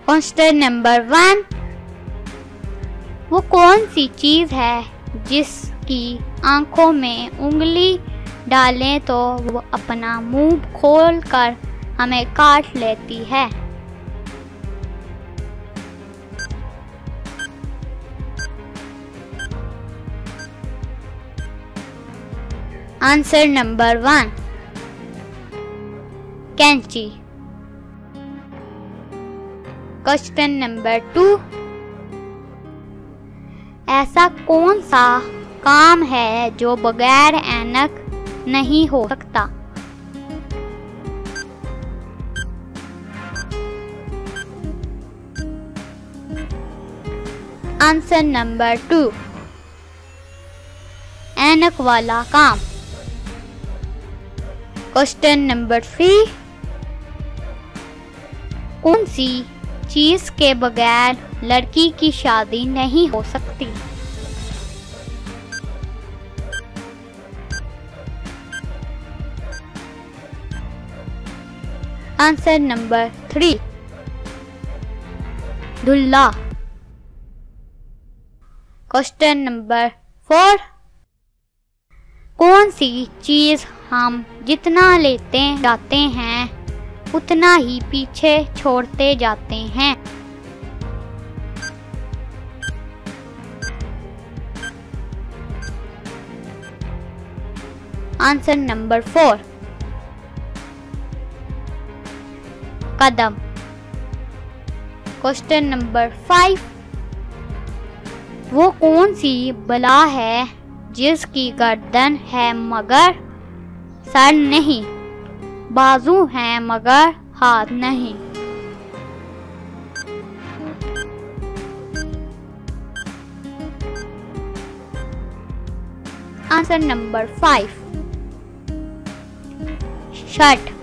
Question number 1, वो कौन सी चीज़ है जिसकी आंखों में उंगली डालें तो वो अपना मुंह खोलकर हमें काट लेती है? आंसर नंबर 1, कैंची। क्वेश्चन नंबर 2, ऐसा कौन सा काम है जो बगैर ऐनक नहीं हो सकता? आंसर नंबर 2, ऐनक वाला काम। क्वेश्चन नंबर 3, कौन सी चीज के बगैर लड़की की शादी नहीं हो सकती? आंसर नंबर 3, दूल्हा। क्वेश्चन नंबर 4, कौन सी चीज हम जितना लेते जाते हैं उतना ही पीछे छोड़ते जाते हैं? आंसर नंबर 4, कदम। क्वेश्चन नंबर 5, वो कौन सी बला है जिसकी गर्दन है मगर सर नहीं, बाजू हैं मगर हाथ नहीं? Answer number 5, shirt.